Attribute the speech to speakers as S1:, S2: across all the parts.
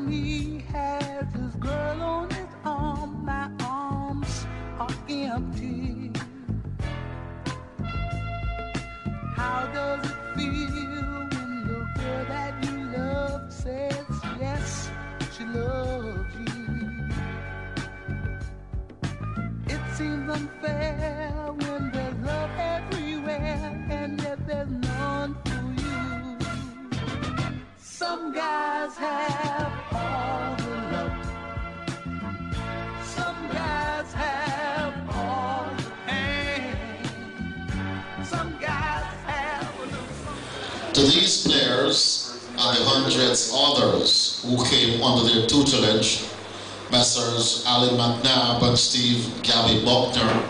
S1: he has his girl on his arm, my arms are empty. How does it feel when the girl that you love says yes, she loves you? It seems unfair when there's love everywhere and yet there's none for you. Some guys have all the love. Some guys have all the pain. Some guys have a little.
S2: To these players and the hundreds others who came under their tutelage, Messrs. McNab and Gabby Bucknor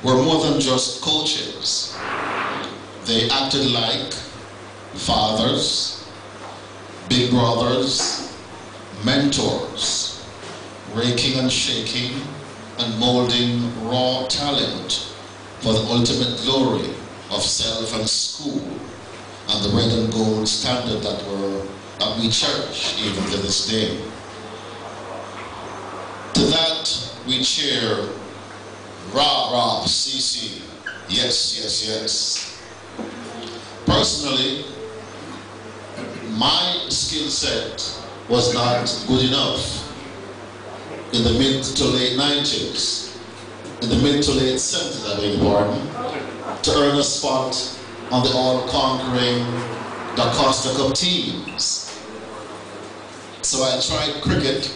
S2: were more than just coaches. They acted like fathers, big brothers, mentors, raking and shaking and molding raw talent for the ultimate glory of self and school and the red and gold standard that we cherish even to this day. To that we cheer, rah rah, CC, yes, yes, yes. Personally, my skill set was not good enough in the mid to late 90s, in the mid to late 70s, I beg your pardon, to earn a spot on the all-conquering Da Costa Cup teams. So I tried cricket,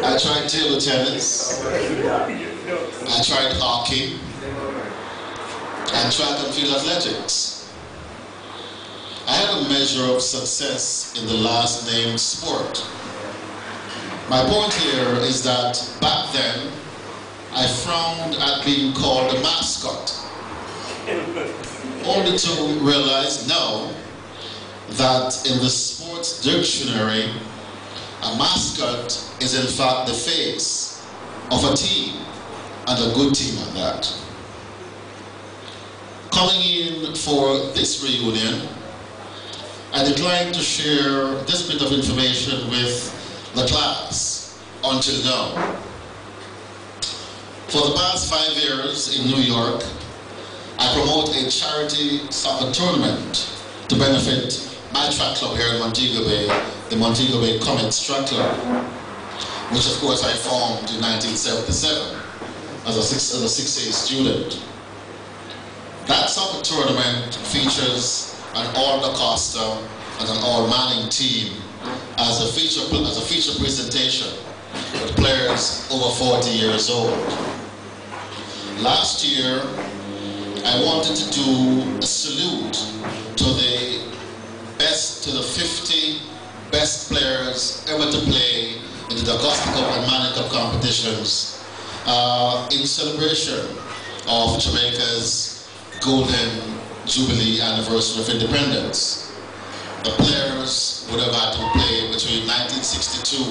S2: I tried table tennis, I tried hockey, and track and field athletics. I had a measure of success in the last named sport. My point here is that back then, I frowned at being called a mascot, only to realize now that in the sports dictionary, a mascot is in fact the face of a team, and a good team at that. Coming in for this reunion, I declined to share this bit of information with the class until now. For the past 5 years in New York, I promote a charity soccer tournament to benefit my track club here in Montego Bay, the Montego Bay Comets Track Club, which of course I formed in 1977 as a 6A student. That soccer tournament features an all Da Costa and an all Manning team as a feature presentation with players over 40 years old. Last year, I wanted to do a salute to the 50 best players ever to play in the Da Costa Cup and Manning Cup competitions in celebration of Jamaica's Golden Jubilee anniversary of independence. The players would have had to play between 1962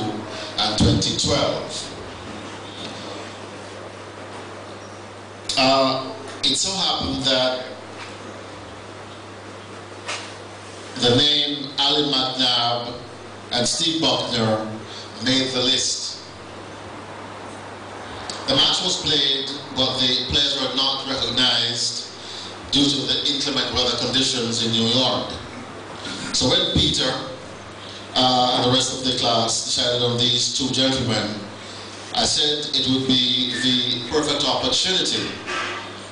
S2: and 2012. It so happened that the name Ali McNab and Steve Bucknor made the list. The match was played, but the players were not recognized due to the inclement weather conditions in New York. So when Peter and the rest of the class decided on these two gentlemen, I said it would be the perfect opportunity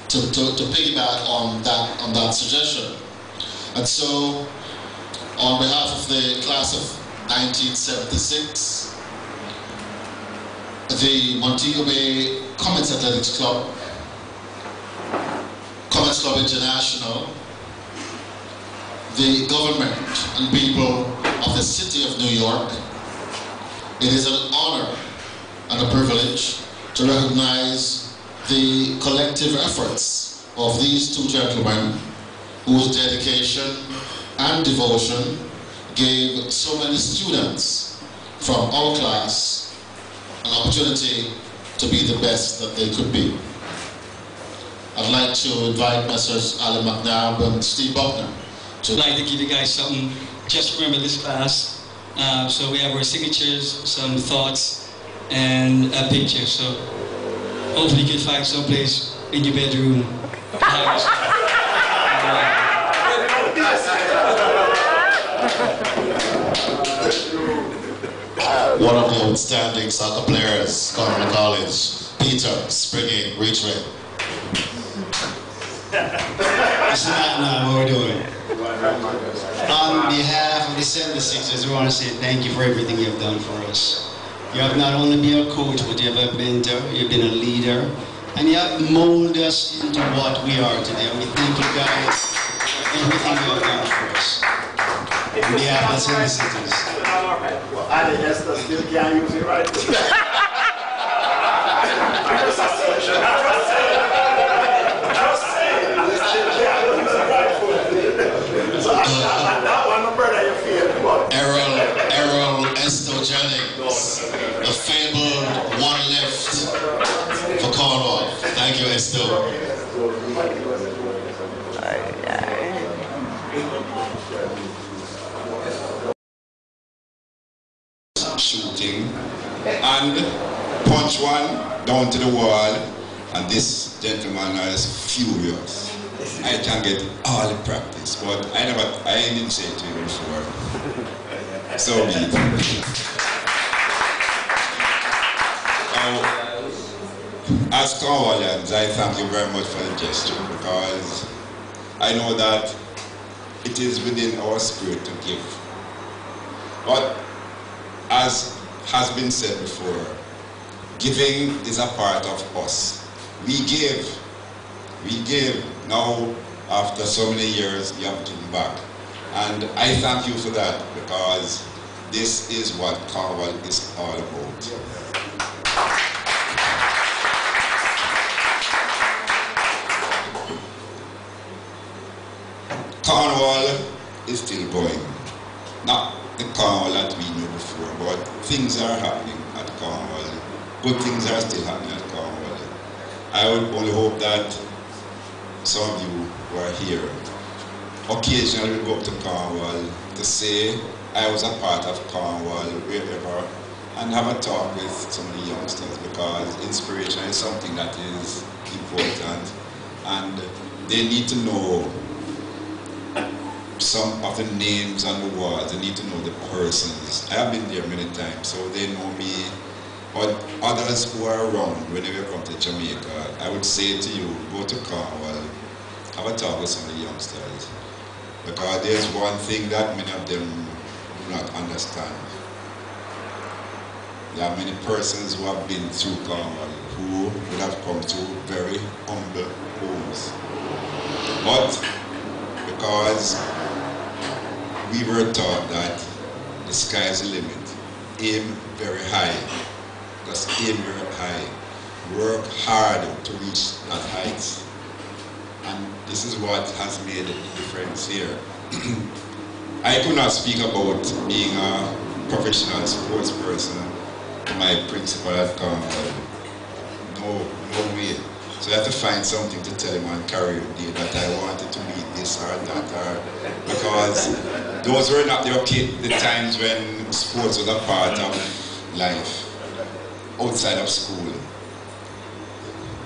S2: to piggyback on that suggestion. And so, on behalf of the class of 1976, the Montego Bay Comets Athletics Club, Comets Club International, the government and people of the city of New York, it is an honor and a privilege to recognize the collective efforts of these two gentlemen whose dedication and devotion gave so many students from our class an opportunity to be the best that they could be. I'd like to invite Messrs. Ali McNab and Steve Bucknor.
S3: I'd like to give you guys something just remember this class. So we have our signatures, some thoughts, and a picture. So hopefully you can find some place in your bedroom.
S2: One of the outstanding soccer players, Cornwall College, Peter, springing, reach way.
S3: It's not now, what we're doing. On behalf of the 76ers, we want to say thank you for everything you've done for us. You have not only been a coach, but you have a mentor, you've been a leader, and you have molded us into what we are today. We thank you guys for everything you have done for us. On behalf of the 76ers.
S4: Well, I still can't use it right.
S2: Errol Esto Jennings, the fabled one left for Cornwall. Thank you, Esto.
S5: Shooting and punch one down to the wall, and this gentleman is furious. I can get all the practice, but I didn't say it to you before. So be it. Now, as Cornwallians, I thank you very much for the gesture, because I know that it is within our spirit to give. But as has been said before, giving is a part of us. We give. Now, after so many years, you have given back. And I thank you for that, because this is what Cornwall is all about. Cornwall is still going. Not the Cornwall that we knew before, but things are happening at Cornwall. Good things are still happening at Cornwall. I would only hope that some of you who are here occasionally will go up to Cornwall to say, I was a part of Cornwall, wherever, and have a talk with some of the youngsters, because inspiration is something that is important, and they need to know some of the names on the walls. They need to know the persons. I have been there many times, so they know me. But others who are around, whenever you come to Jamaica, I would say to you, go to Cornwall, have a talk with some of the youngsters. Because there's one thing that many of them do not understand. There are many persons who have been through Cornwall who would have come to very humble homes. But because we were taught that the sky is the limit, aim very high. Just aim very high. Work hard to reach that height. And this is what has made the difference here. I could not speak about being a professional sports person to my principal at Cornwall. No way. So I have to find something to tell him on career day that I wanted to be this or that, because those were not the times when sports was a part of life. Outside of school,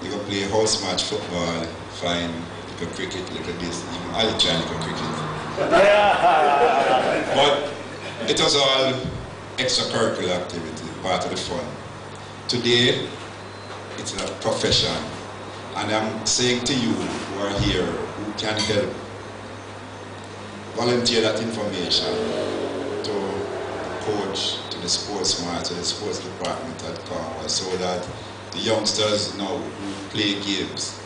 S5: you can play house match football, fine, like a cricket, like a this, even I'll try like a cricket. But it was all extracurricular activity, part of the fun. Today, it's a profession. And I'm saying to you who are here, who can help, volunteer that information to coach, to the sportsman, to the sports department at Cornwall, so that the youngsters now who play games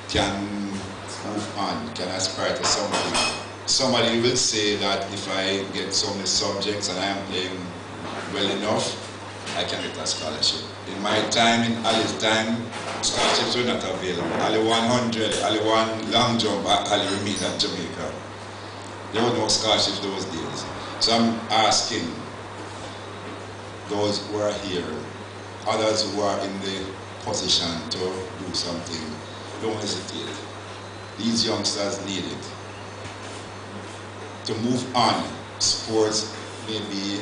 S5: can move on, can aspire to something. Somebody will say that if I get so many subjects and I am playing well enough, I can get a scholarship. In my time, in Ali's time, scholarships were not available. Ali 100, Ali 1 long jump, Ali remained at Jamaica. There were no scholarships those days. So I'm asking those who are here, others who are in the position to do something, don't hesitate. These youngsters need it to move on sports may be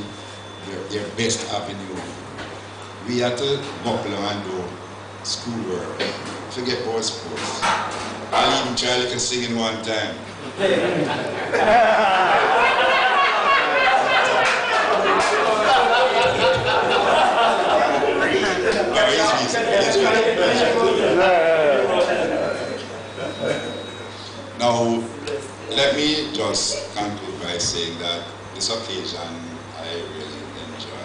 S5: their best avenue. We have to buckle and do schoolwork. Forget about sports. I'll even try like a singing one time. Now, let me just conclude by saying that this occasion I really enjoy.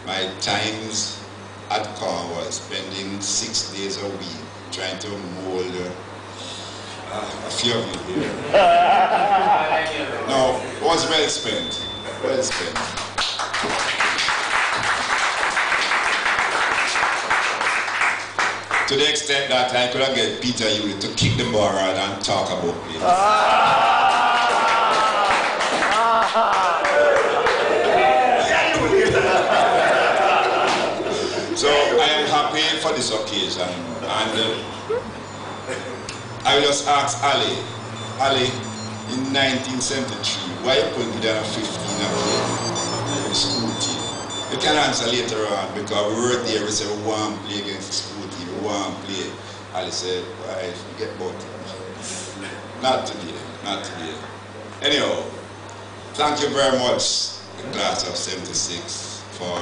S5: My times at Cornwall, spending 6 days a week trying to mold a few of you here. No, it was well spent. Well spent. To the extent that I could have get Peter Hewlett to kick the ball out and talk about it. So I am happy for this occasion, and I will just ask Ali, in 1973, why you couldn't do that at 15 and school team? You can answer later on, because we were there, we said we want to play against the school team, we want to play. Ali said, why, forget about it. Not today, not today. Anyhow, thank you very much, the class of 76, for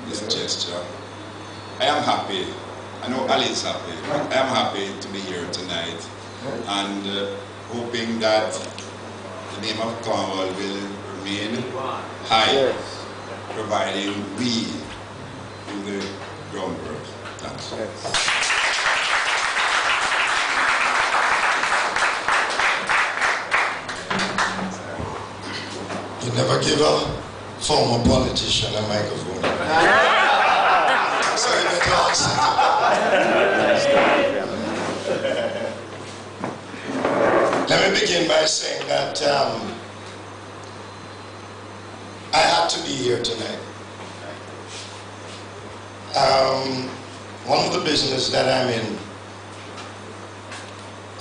S5: this gesture. I am happy. I know Ali is happy. I am happy to be here tonight, and hoping that the name of Cornwall will remain high, providing we do the groundwork. Thanks.
S6: You never give a former politician a microphone. So you better all sit up. Let me begin by saying that I had to be here tonight. One of the business that I'm in,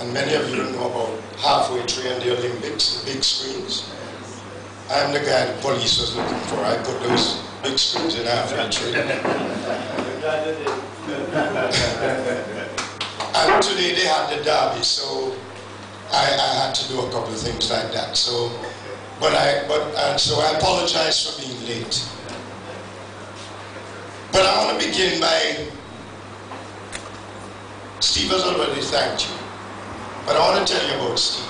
S6: and many of you know about halfway tree and the Olympics, the big screens. I'm the guy the police was looking for. I put those big screens in halfway tree. And today they had the derby, so I had to do a couple of things like that. So, so I apologize for being late. But I want to begin by, Steve has already thanked you, but I want to tell you about Steve.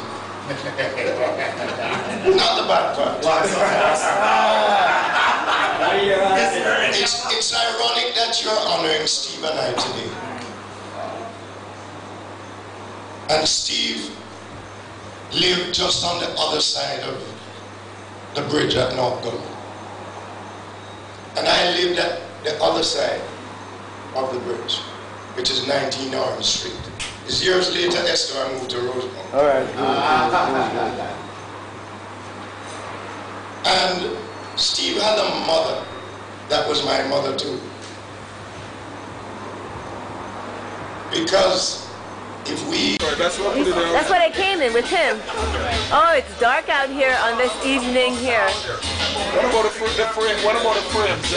S6: Not the bad part. It's ironic that you're honoring Steve and I today. And Steve lived just on the other side of the bridge at North Gully. And I lived at the other side of the bridge, which is 19 Orange Street. It's years later, Esther, I moved to Rosemont.
S4: All right.
S6: And Steve had a mother that was my mother too. Because if we...
S7: That's what I came in with him. Oh, it's dark out here on this evening here.
S4: What about the frame? What about the frames?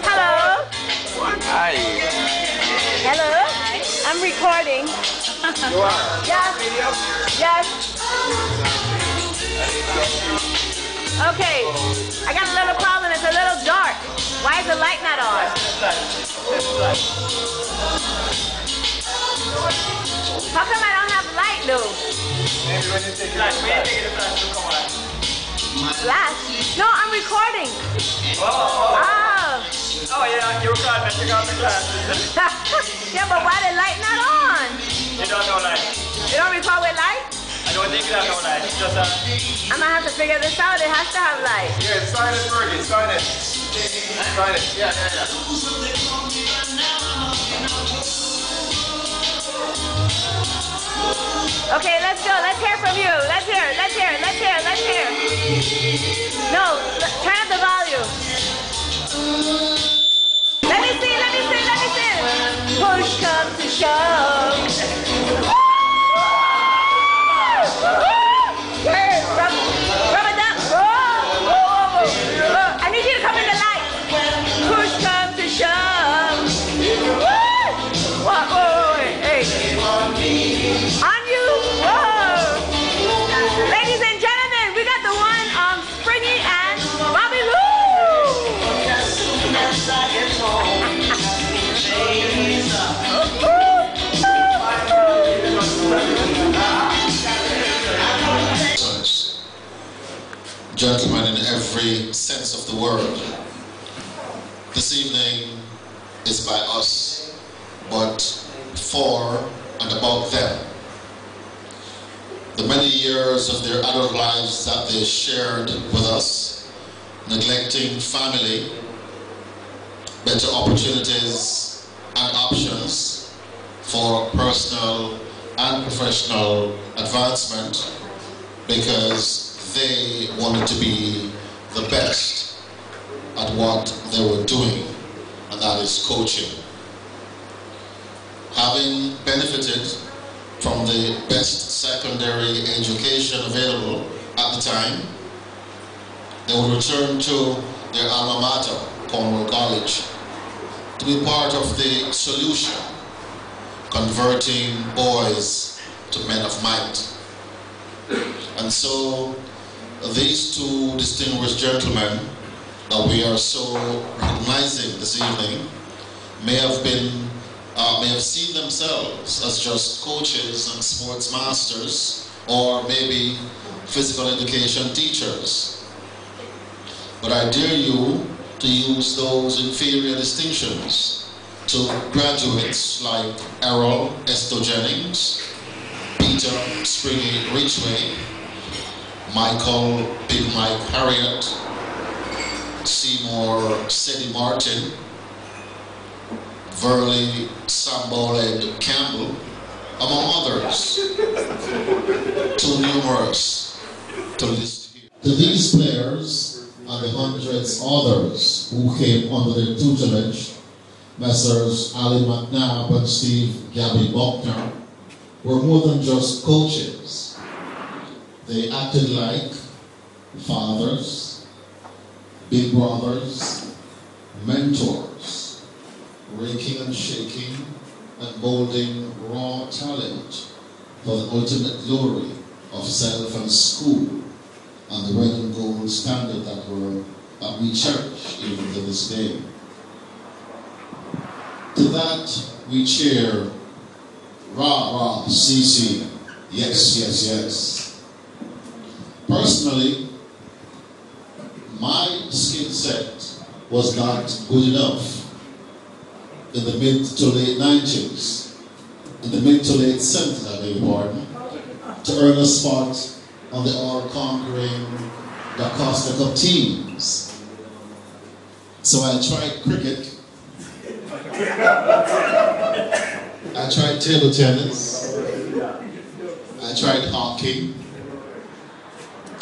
S7: Hello.
S4: Hi.
S7: Hello. I'm recording.
S4: You are?
S7: Yes. Yes. Okay. I got a little problem. It's a little dark. Why is the light not on? How come I don't have light though?
S4: Maybe when you take it flash, come on.
S7: Flash? No, I'm recording.
S4: Oh yeah, you got it. You got the glasses.
S7: Yeah, but why the light not on?
S4: You don't know light.
S7: You don't record with light?
S4: I don't think you don't know light. It's just
S7: I'm gonna have to figure this out. It has to have light.
S4: yeah, sign it, Fergie. Sign it. Sign it. Yeah.
S7: Okay, let's go. Let's hear from you. Let's hear. No, turn up the volume. Let me see. Push comes to shove.
S2: gentlemen in every sense of the word. This evening is by us, but for and about them. The many years of their adult lives that they shared with us, neglecting family, better opportunities and options for personal and professional advancement because they wanted to be the best at what they were doing, and that is coaching. Having benefited from the best secondary education available at the time, they would return to their alma mater, Cornwall College, to be part of the solution, converting boys to men of might. And so these two distinguished gentlemen that we are so recognizing this evening may have seen themselves as just coaches and sports masters, or maybe physical education teachers. But I dare you to use those inferior distinctions to graduates like Errol Esto Jennings, Peter Springy Ridgway, Michael Big Mike Harriet, Seymour Seddy Martin, Verley Samboled Campbell, among others, too numerous to list here. To these players and the hundreds others who came under their tutelage, Messrs. Ali McNab and Steve Gabby Bucknor were more than just coaches. They acted like fathers, big brothers, mentors, raking and shaking and molding raw talent for the ultimate glory of self and school and the red and gold standard that we cherish even to this day. To that we cheer, rah, CC, yes, yes, yes. Personally, my skill set was not good enough in the mid to late 90s, in the mid to late 70s, I beg your pardon, to earn a spot on the all-conquering Da Costa Cup teams. So I tried cricket, I tried table tennis, I tried hockey,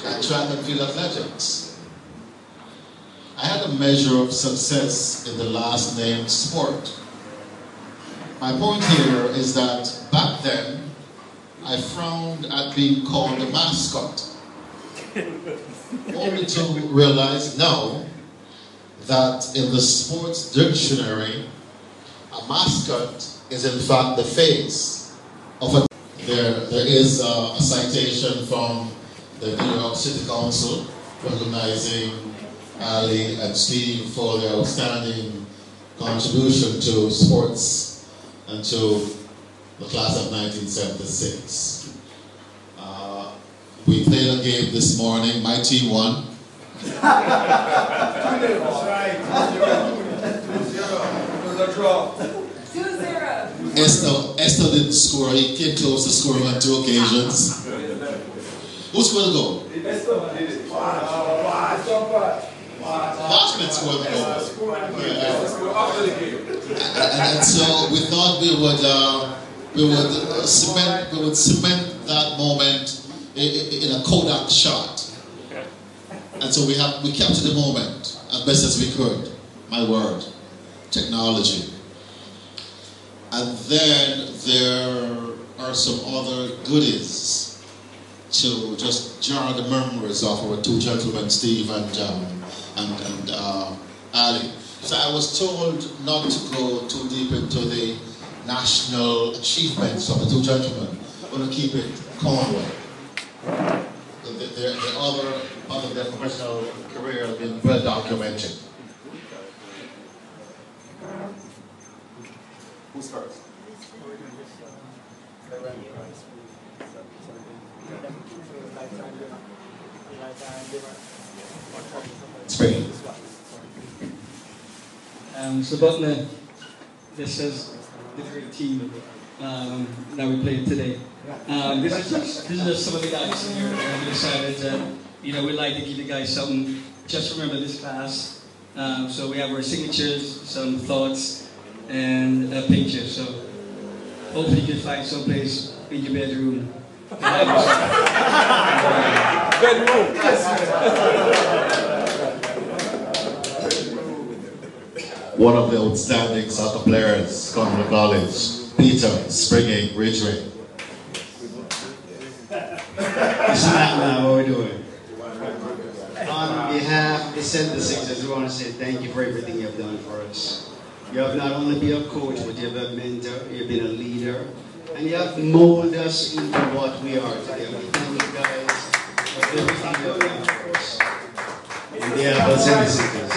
S2: I tried and field athletics. I had a measure of success in the last named sport. My point here is that back then, I frowned at being called a mascot. Only to realize now that in the sports dictionary, a mascot is in fact the face of a... There is a citation from the New York City Council recognizing Ali and Steve for their outstanding contribution to sports and to the class of 1976. We played a game this morning. My team won.
S4: That's right. 2-0. It was a draw. 2-0.
S2: Esther didn't score. He came close to scoring on 2 occasions. Who scored the goal?
S4: Esther did it.
S2: Bosman scored the goal.
S4: After the game.
S2: And so we thought we would cement that moment in a Kodak shot. And so we captured the moment as best as we could. My word, technology. And then there are some other goodies to just jar the memories of our 2 gentlemen, Steve and Ali. So I was told not to go too deep into the national achievements of the 2 gentlemen. I'm going to keep it Cornwall. The other part of their professional career has been well documented. Who's first? Spain.
S8: So Bucknor, this is the great team that we played today. This is just some of the guys here. We decided that we'd like to give you guys something. Just remember this class. So we have our signatures, some thoughts, and a picture. So hopefully you can find some place in your bedroom.
S2: One of the outstanding soccer players, Cornwall College, Peter Springing Ridgeway.
S3: It's McNab, how are we doing? On behalf of the Center Sixers, we want to say thank you for everything you've done for us. You have not only been a coach, but you have been a mentor, you've been a leader, and you have molded us into what we are today. We thank you guys for everything you have done for us. On behalf of the Center Sixers.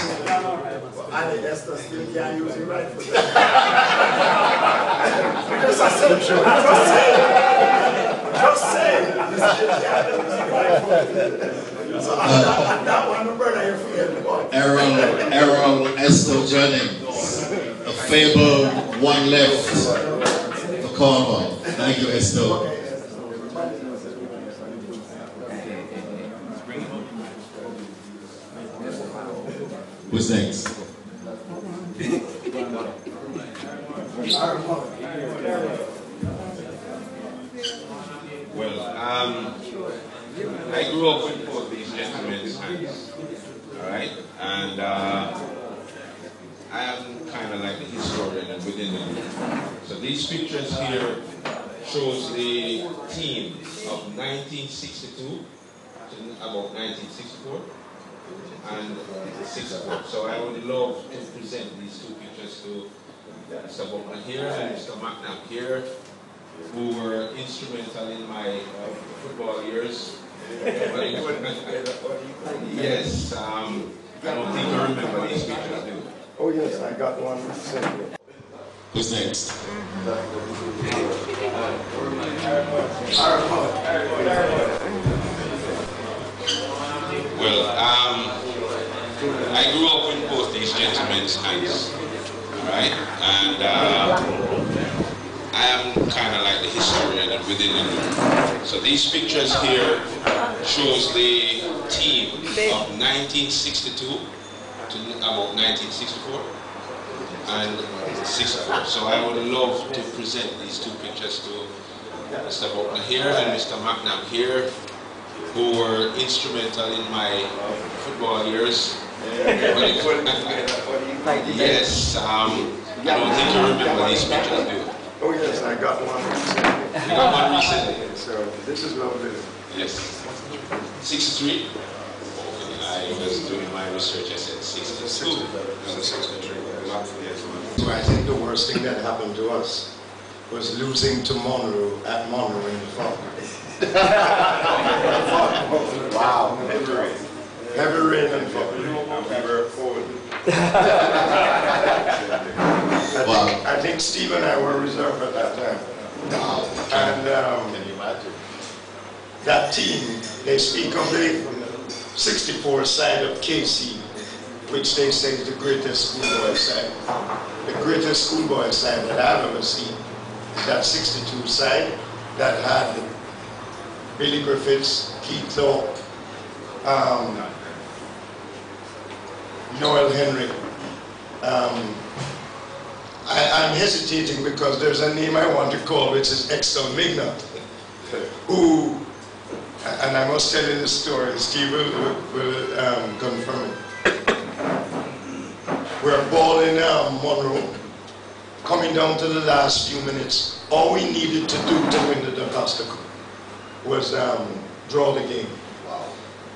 S9: I think Esther still can't use it right for that. Just say. So that one, brother, you forget the one.
S2: Errol Esther Jennings, a fabled one left for Cornwall. Thank you, Esther. Who's next?
S10: Well, I grew up with both these gentlemen's hands, all right? And I am kind of like the historian within the group. So these pictures here shows the team of 1962 to about 1964 and 64. So I would love to present these two pictures to Mr. Bucknor here and Mr. McNab here, who were instrumental in my football years. Yes, I don't think you remember these pictures, do you?
S9: Oh yes, I got one.
S2: Who's next?
S10: Well, I grew up with both these gentlemen's hands, right? And I am kind of like the historian within the group. So these pictures here shows the team of 1962 to about 1964 and 64. So I would love to present these two pictures to Mr. Bucknor here and Mr. McNab here, who were instrumental in my football years. Yes, I don't think you remember these pictures, do you?
S9: Oh yes, I got one recently.
S10: You got one recently?
S9: So this is lovely.
S10: Yes. 63? I was doing my research, I said 62.
S9: So I think the worst thing that happened to us was losing to Monroe at Monroe in the fall. Wow. Heavy rain and fog. We were forward. I think Steve and I were reserved at that time.
S2: Wow.
S9: And that team, they speak of the 64 side of KC, which they say is the greatest schoolboy side. The greatest schoolboy side that I've ever seen is that 62 side that had Billy Griffiths, Keith Thorpe, Noel Henry. I'm hesitating because there's a name I want to call, which is Exton McNab, who, and I must tell you the story, Steve will confirm it. We're ball in Monroe, coming down to the last few minutes. All we needed to do to win the DaCosta Cup was draw the game.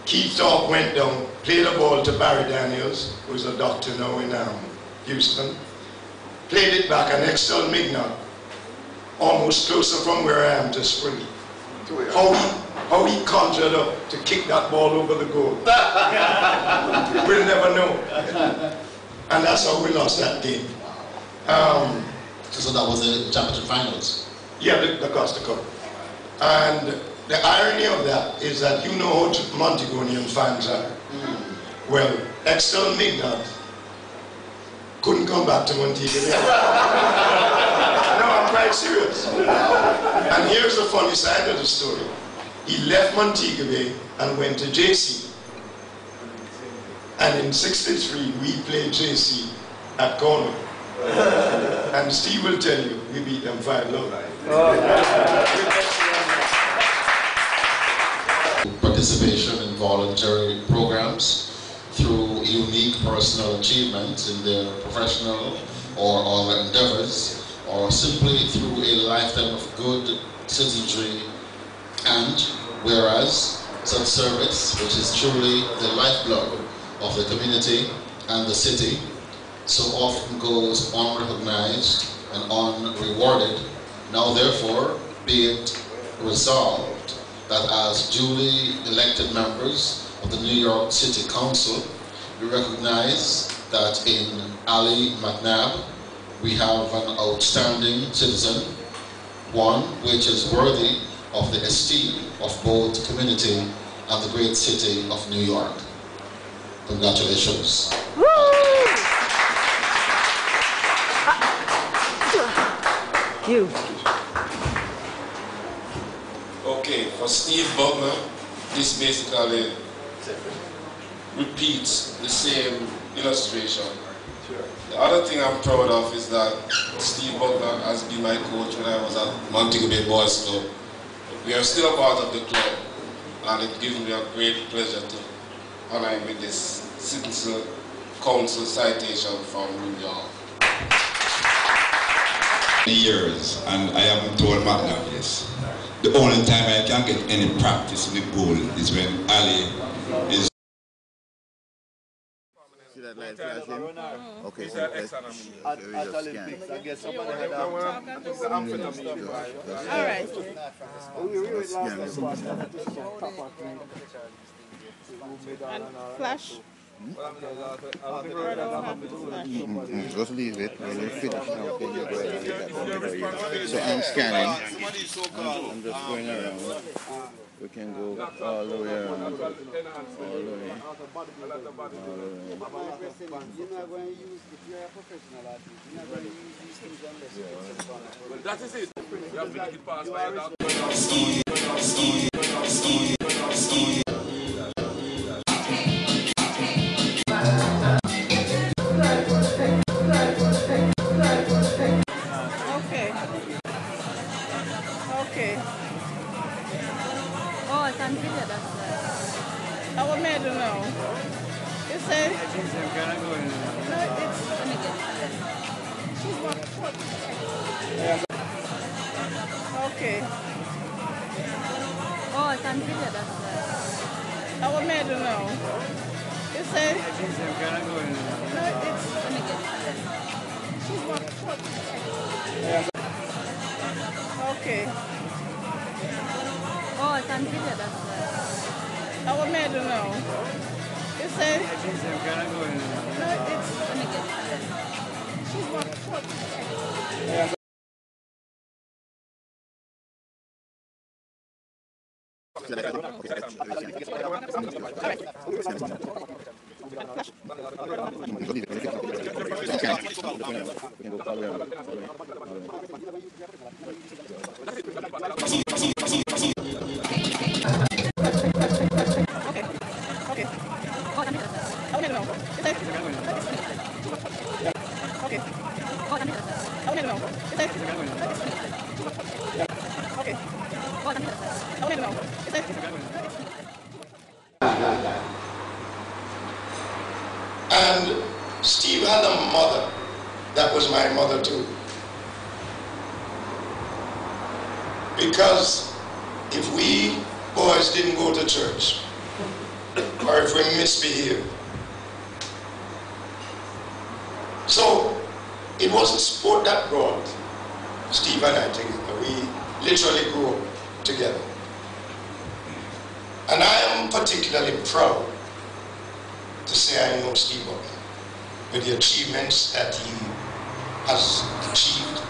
S9: Keith Thorpe went down, played the ball to Barry Daniels, who's a doctor now in Houston. Played it back, and Exton McNab, almost closer from where I am to Springy. How he conjured up to kick that ball over the goal. We'll never know. And that's how we lost that game.
S2: So that was the championship finals?
S9: Yeah, the Costa Cup. And the irony of that is that you know how Montagonian fans are. Well, external McNab couldn't come back to Montego Bay. No, I'm quite serious. And here's the funny side of the story. He left Montego Bay and went to JC. And in '63, we played JC at Cornwall. And Steve will tell you, we beat them 5-0.
S2: Participation in voluntary programs through unique personal achievements in their professional or other endeavors, or simply through a lifetime of good citizenry. And whereas such service, which is truly the lifeblood of the community and the city, so often goes unrecognized and unrewarded, now therefore be it resolved that as duly elected members of the New York City Council, we recognize that in Ali McNab we have an outstanding citizen, one which is worthy of the esteem of both community and the great city of New York. Congratulations.
S7: You.
S10: Okay, for Steve Bucknor, this basically repeats the same illustration. The other thing I'm proud of is that Steve Bucknor has been my coach when I was at Montego Bay Boys Club. We are still a part of the club, and it gives me a great pleasure to honor him with this Citizen Council citation from New York.
S5: Years, and I haven't told McNab this. The only time I can get any practice in the pool is when Ali is.
S11: See that light flashing? Okay, so let's scan. I guess somebody had that.
S7: Alright. And flash.
S11: Just leave it. When you finish now, then you go ahead and get that. So I'm scanning. I'm just going around. We can go all the way around. All the way. You're not going to use, if you're a professional artist, you're not going to use these things unless you
S4: That is it. You have to make it pass by that.
S7: Okay. Oh, I can't hear that. I was made to know. You say? No, it's. Okay. Oh, I can't hear that. I was made to know. You say? No, it's. Okay. Oh, I can't hear that. I was made to know. You say? No, it's.
S9: And Steve had a mother that was my mother too. Because if we boys didn't go to church, or if we misbehaved, so it was a sport that brought Steve and I together. We literally grew up together. And I am particularly proud to say I know Steve Bucknor with the achievements that he has achieved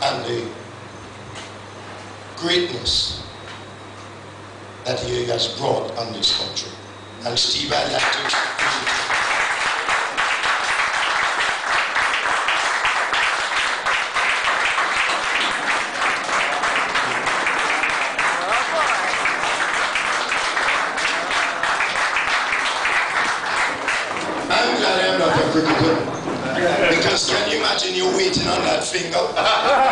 S9: and the greatness that he has brought on this country.
S6: And Steve, I'd like to. I'm glad I'm not a cricketer. Because can you imagine you waiting on that finger?